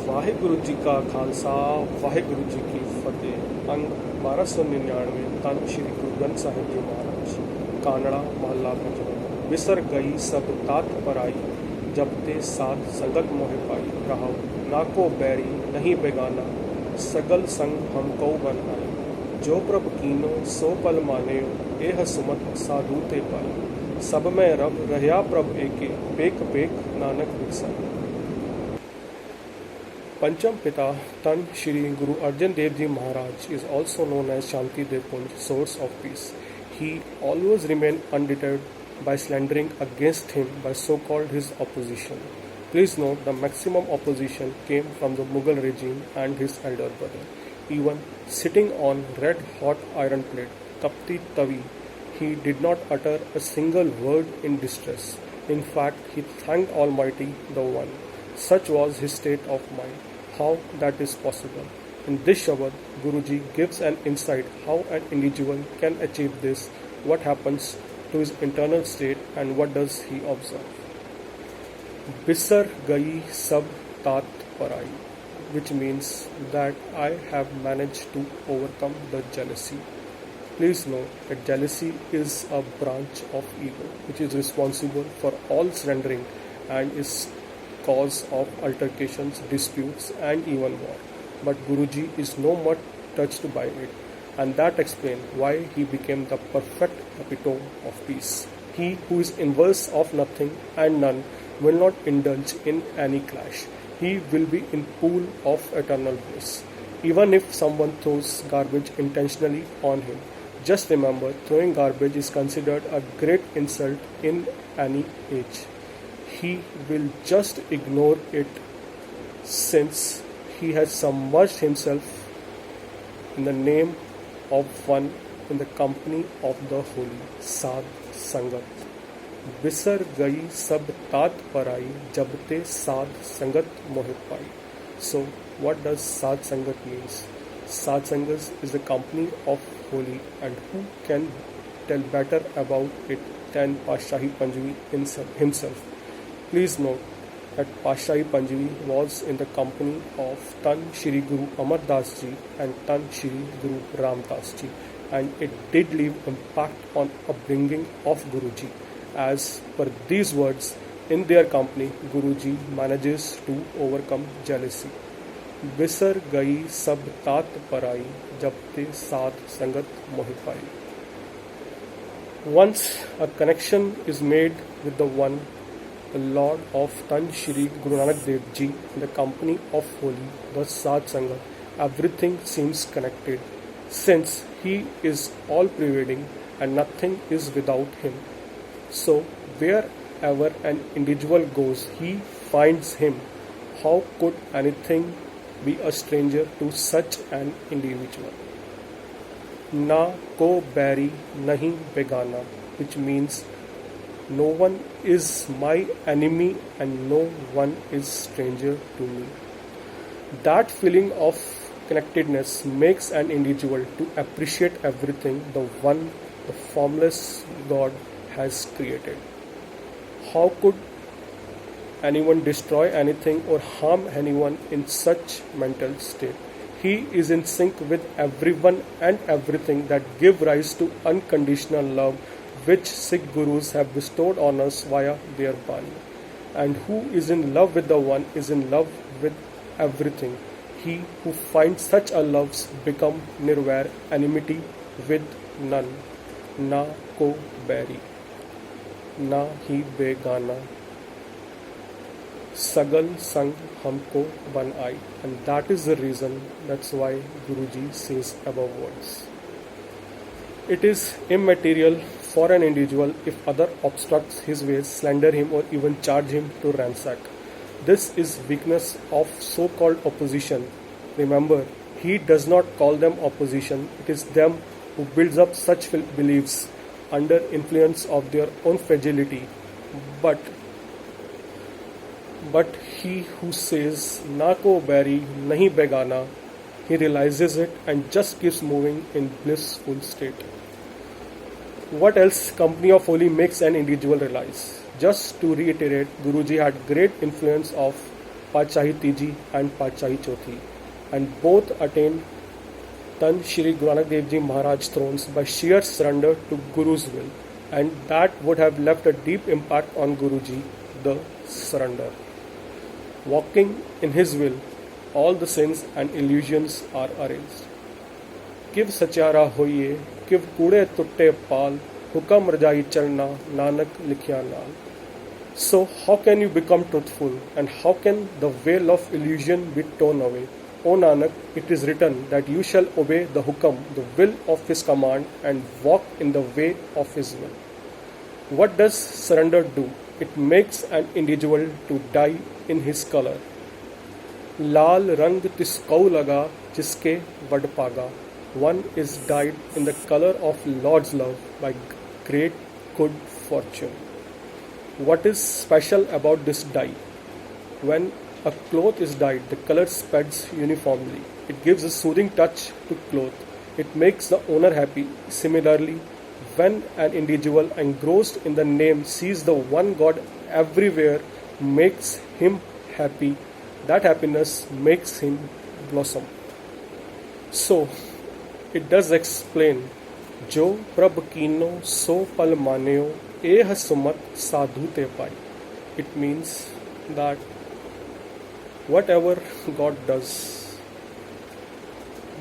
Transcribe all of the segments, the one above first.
ਵਾਹਿਗੁਰੂ ਜੀ ਕਾ ਖਾਲਸਾ ਵਾਹਿਗੁਰੂ ਜੀ ਕੀ ਫਤਿਹ। ਅੰਗ 1299 ਤਨ ਸ਼੍ਰੀ ਗੁਰੂ ਗ੍ਰੰਥ ਸਾਹਿਬ ਜੀ ਮਹਾਰਾਜ। ਕਾਨੜਾ ਮਹੱਲਾ ਪੰਜਵਾਂ। ਵਿਸਰ ਗਈ ਸਭ तात ਪਰਾਈ, जब ते साथ संगत मोहि पाई। रहाउ ना को बैरी नहीं बेगाना, सगल संग हम कौ बन आए। जो प्रभ कीनो सो पल मानेयो, एह सुमत साधु ते पाई। सब में रब रहया प्रभ एके, पेक पेक नानक विकसाई। पंचम पिता तन श्री गुरु अर्जन देव जी महाराज is also known as Shanti Dev Punj, source of peace. He always remained undeterred by slandering against him by so-called his opposition. Please note, the maximum opposition came from the Mughal regime and his elder brother. Even sitting on red-hot iron plate, Tapti Tavi, he did not utter a single word in distress. In fact, he thanked Almighty the One. Such was his state of mind. How that is possible? In this Shabad, Guruji gives an insight how an individual can achieve this, what happens to his internal state, and what does he observe. Bisar gayi sab तात parai, which means that I have managed to overcome the jealousy. Please note that jealousy is a branch of ego which is responsible for all surrendering and is cause of altercations, disputes and even war. But Guruji is no more touched by it, and that explains why he became the perfect epitome of peace. He who is inverse of nothing and none will not indulge in any clash. He will be in pool of eternal bliss. Even if someone throws garbage intentionally on him, just remember, throwing garbage is considered a great insult in any age. He will just ignore it since he has submerged himself in the name of one in the company of the holy साध संगत। बिसर गई सब तात पराई, जब ते साध संगत मोहि पाई। So what does साध संगत means? साध संगत is the company of holy, and who can tell better about it than Patshahi Panjvi himself? Please note that Patshahi Panjvi was in the company of Tan Shri Guru Amar Das Ji and Tan Shri Guru Ram Das Ji, and it did leave impact on upbringing of Guruji. As per these words, in their company, Guruji manages to overcome jealousy. Bisar gayi sab तात parai, jab te साध sangat mohi pai. Once a connection is made with the One, the Lord of Tan Shri Guru Nanak Dev Ji, in the company of holy, the Sadh Sangat, everything seems connected, since he is all pervading and nothing is without him. So wherever an individual goes, he finds him. How could anything be a stranger to such an individual? Na ko bari nahi begana, which means no one is my enemy and no one is stranger to me. That feeling of connectedness makes an individual to appreciate everything the One, the formless God, has created. How could anyone destroy anything or harm anyone in such mental state? He is in sync with everyone and everything that give rise to unconditional love, which Sikh Gurus have bestowed on us via their Bani. And who is in love with the One is in love with everything. He who finds such a love become nirvair, enmity with none. Na ko bari, na hi begana, sagal sang humko ban ai. And that is the reason, that's why Guruji says above words. It is immaterial for an individual if other obstructs his ways, slander him or even charge him to ransack. This is weakness of so-called opposition. Remember, he does not call them opposition. It is them who builds up such beliefs under influence of their own fragility. But he who says na ko bari nahi begana, he realizes it and just keeps moving in blissful state. What else company of holy makes an individual realize? Just to reiterate, Guruji had great influence of Pachahi Tiji and Pachahi Chothi, and both attained Tan Shri Guru Nanak Dev Ji Maharaj thrones by sheer surrender to Guru's will, and that would have left a deep impact on Guruji, the surrender. Walking in his will, all the sins and illusions are erased. Kiv satyara hoiye, kiv kude tutte pal, hukam rajai chalna, Nanak likhya naal. So, how can you become truthful, and how can the veil of illusion be torn away? O Nanak, it is written that you shall obey the hukam, the will of his command, and walk in the way of his will. What does surrender do? It makes an individual to die in his color. Lal rang tiskau laga jiske vad paga. One is dyed in the color of Lord's love by great good fortune. What is special about this dye? When a cloth is dyed, the color spreads uniformly. It gives a soothing touch to cloth. It makes the owner happy. Similarly, when an individual engrossed in the name sees the one God everywhere makes him happy, that happiness makes him blossom. So, it does explain, Jo prab kino so pal maneo eh sumat sadhu te pai. It means that whatever God does,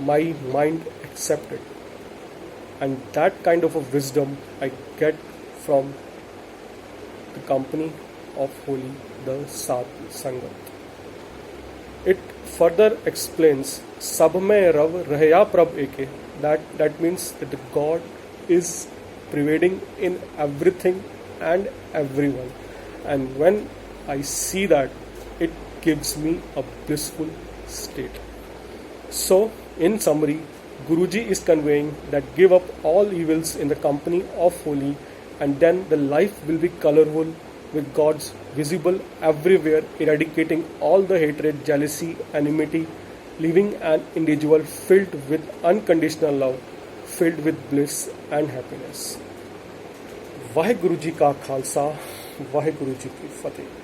my mind accepts it. And that kind of a wisdom I get from the company of Holy, the Sadh Sangat. It further explains, Sab mein Rav rahya prab eke. That means that the God is pervading in everything and everyone. And when I see that, it gives me a blissful state. So, in summary, Guruji is conveying that give up all evils in the company of Holy, and then the life will be colorful with God's visible everywhere, eradicating all the hatred, jealousy, enmity, leaving an individual filled with unconditional love, filled with bliss and happiness. Wahe Guru जी का खालसा, वाहे गुरु जी की फतेह।